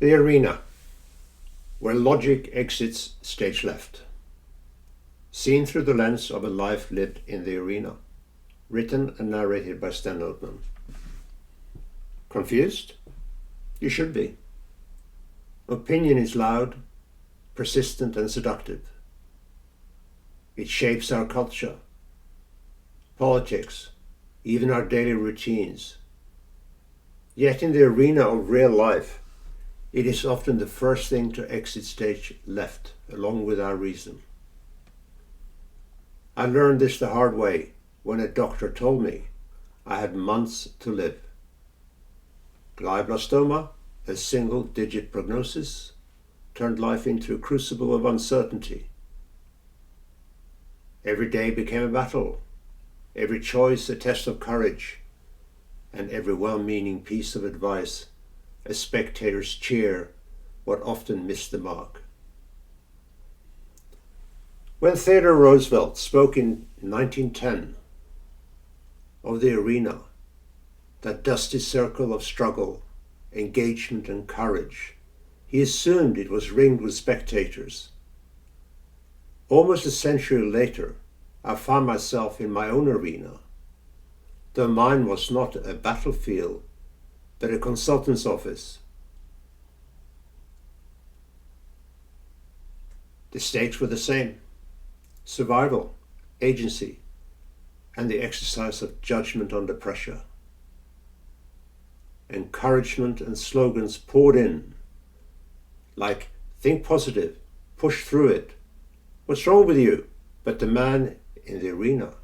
The arena, where logic exits stage left. Seen through the lens of a life lived in the arena. Written and narrated by Stan Oatman. Confused? You should be. Opinion is loud, persistent and seductive. It shapes our culture, politics, even our daily routines. Yet in the arena of real life, it is often the first thing to exit stage left, along with our reason. I learned this the hard way when a doctor told me I had months to live. Glioblastoma, a single-digit prognosis, turned life into a crucible of uncertainty. Every day became a battle, every choice a test of courage, and every well-meaning piece of advice a spectator's cheer what often missed the mark. When Theodore Roosevelt spoke in 1910 of the arena, that dusty circle of struggle, engagement and courage, he assumed it was ringed with spectators. Almost a century later, I found myself in my own arena, though mine was not a battlefield, but a consultant's office. The stakes were the same: survival, agency, and the exercise of judgment under pressure. Encouragement and slogans poured in, like "think positive, push through it, what's wrong with you?" But the man in the arena,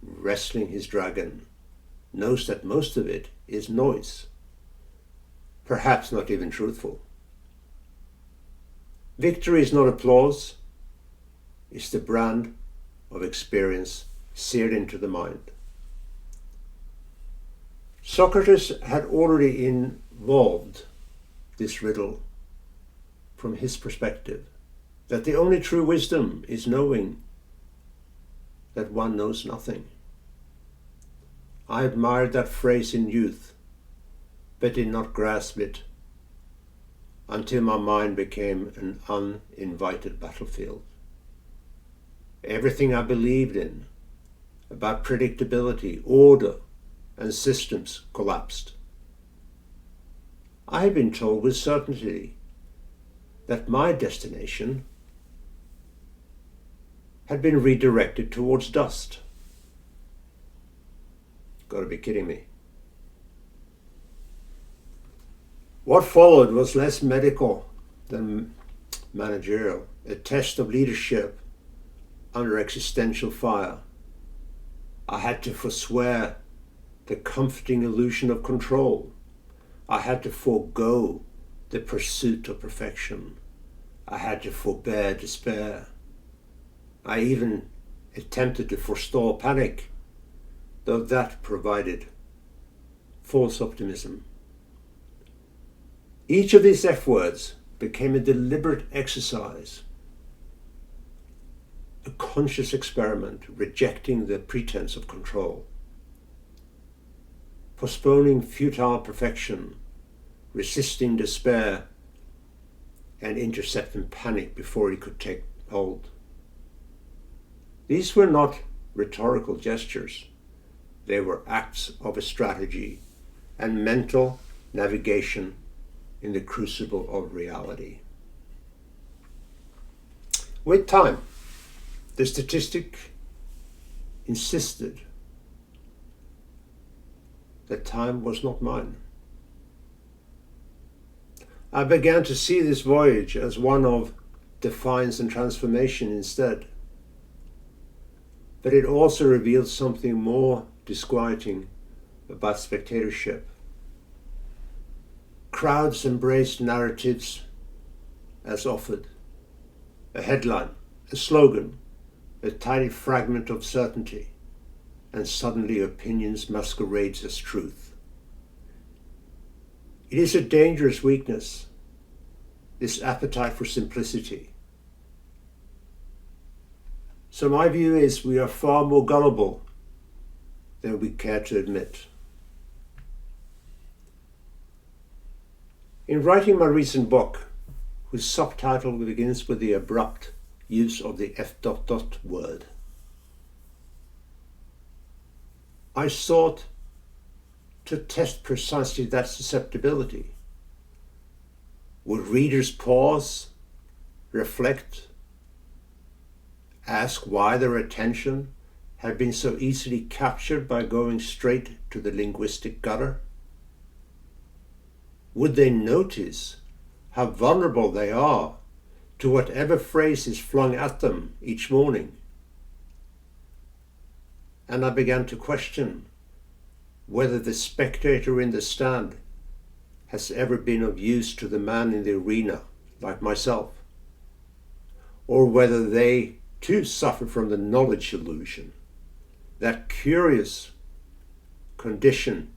wrestling his dragon, knows that most of it is noise, perhaps not even truthful. Victory is not applause, it's the brand of experience seared into the mind. Socrates had already involved this riddle from his perspective, that the only true wisdom is knowing that one knows nothing. I admired that phrase in youth, but did not grasp it until my mind became an uninvited battlefield. Everything I believed in about predictability, order, and systems collapsed. I had been told with certainty that my destination had been redirected towards dust. Gotta be kidding me. What followed was less medical than managerial, a test of leadership under existential fire. I had to forswear the comforting illusion of control. I had to forego the pursuit of perfection. I had to forbear despair. I even attempted to forestall panic, though that provided false optimism. Each of these F words became a deliberate exercise, a conscious experiment rejecting the pretense of control, postponing futile perfection, resisting despair, and intercepting panic before it could take hold. These were not rhetorical gestures. They were acts of a strategy and mental navigation in the crucible of reality. With time, the statistic insisted that time was not mine. I began to see this voyage as one of defiance and transformation instead. But it also revealed something more disquieting about spectatorship. Crowds embraced narratives as offered. A headline, a slogan, a tiny fragment of certainty, and suddenly opinions masquerades as truth. It is a dangerous weakness, this appetite for simplicity. So my view is we are far more gullible than we care to admit. In writing my recent book, whose subtitle begins with the abrupt use of the F word, I sought to test precisely that susceptibility. Would readers pause, reflect, ask why their attention had been so easily captured by going straight to the linguistic gutter? Would they notice how vulnerable they are to whatever phrase is flung at them each morning? And I began to question whether the spectator in the stand has ever been of use to the man in the arena, like myself, or whether they too suffer from the knowledge illusion, that curious condition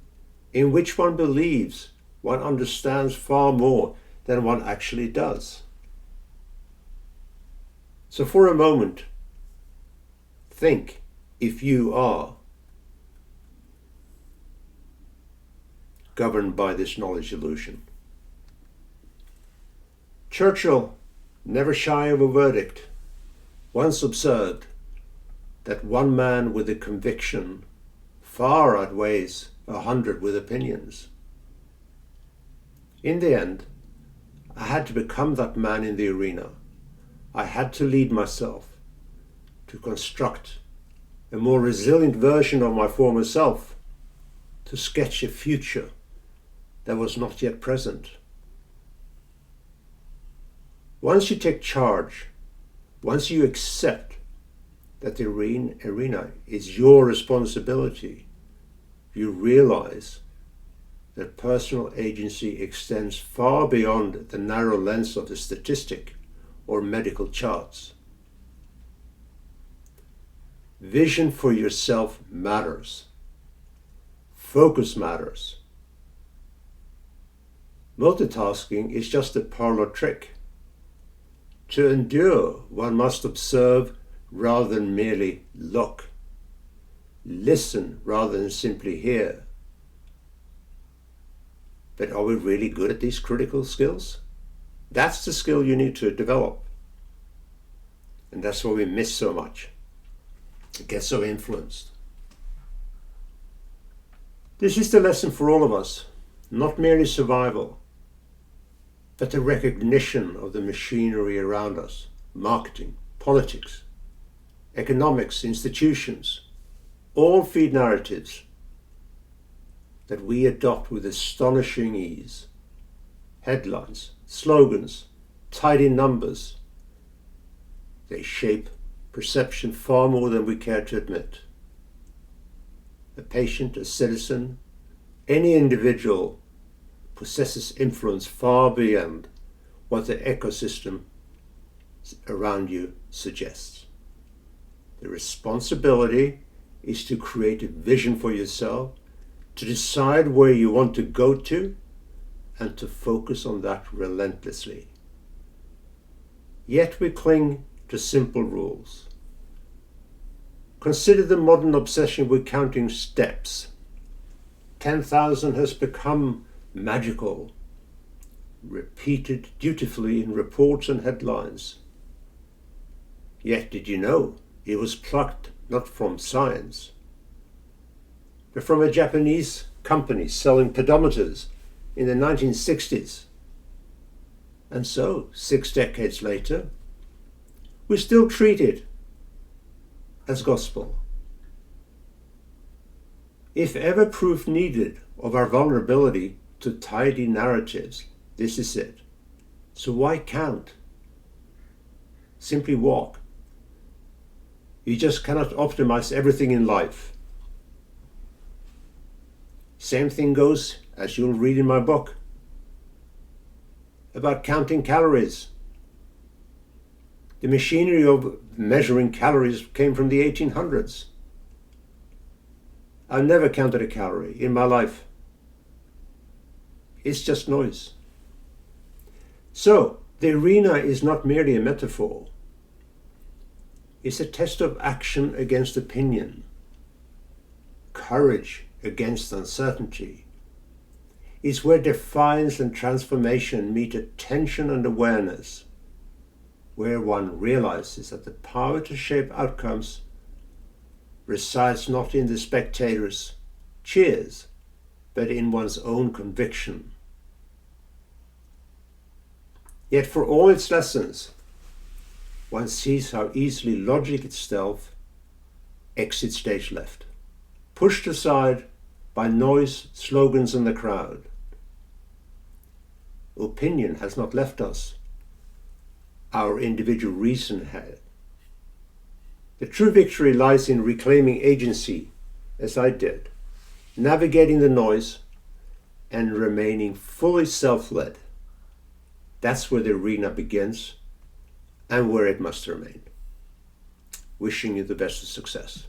in which one believes one understands far more than one actually does. So for a moment, think if you are governed by this knowledge illusion. Churchill, never shy of a verdict, once observed that one man with a conviction far outweighs 100 with opinions. In the end, I had to become that man in the arena. I had to lead myself to construct a more resilient version of my former self, to sketch a future that was not yet present. Once you take charge, once you accept that the arena is your responsibility, you realize that personal agency extends far beyond the narrow lens of the statistic or medical charts. Vision for yourself matters. Focus matters. Multitasking is just a parlor trick. To endure, one must observe rather than merely look. Listen rather than simply hear. But are we really good at these critical skills? That's the skill you need to develop. And that's why we miss so much. Get so influenced. This is the lesson for all of us, not merely survival, but the recognition of the machinery around us, marketing, politics, economics, institutions, all feed narratives that we adopt with astonishing ease. Headlines, slogans, tidy numbers. They shape perception far more than we care to admit. A patient, a citizen, any individual possesses influence far beyond what the ecosystem around you suggests. The responsibility is to create a vision for yourself, to decide where you want to go to, and to focus on that relentlessly. Yet we cling to simple rules. Consider the modern obsession with counting steps. 10,000 has become magical, repeated dutifully in reports and headlines. Yet did you know it was plucked not from science, but from a Japanese company selling pedometers in the 1960s? And so, 6 decades later, we still treat it as gospel. If ever proof needed of our vulnerability to tidy narratives, this is it. So why count? Simply walk. You just cannot optimize everything in life. Same thing goes, as you'll read in my book, about counting calories. The machinery of measuring calories came from the 1800s. I've never counted a calorie in my life. It's just noise. So, the arena is not merely a metaphor. It's a test of action against opinion, courage against uncertainty, is where defiance and transformation meet attention and awareness, where one realizes that the power to shape outcomes resides not in the spectator's cheers, but in one's own conviction. Yet for all its lessons, one sees how easily logic itself exits stage left, pushed aside by noise, slogans, and the crowd. Opinion has not left us. Our individual reason had. The true victory lies in reclaiming agency, as I did, navigating the noise, and remaining fully self-led. That's where the arena begins and where it must remain. Wishing you the best of success.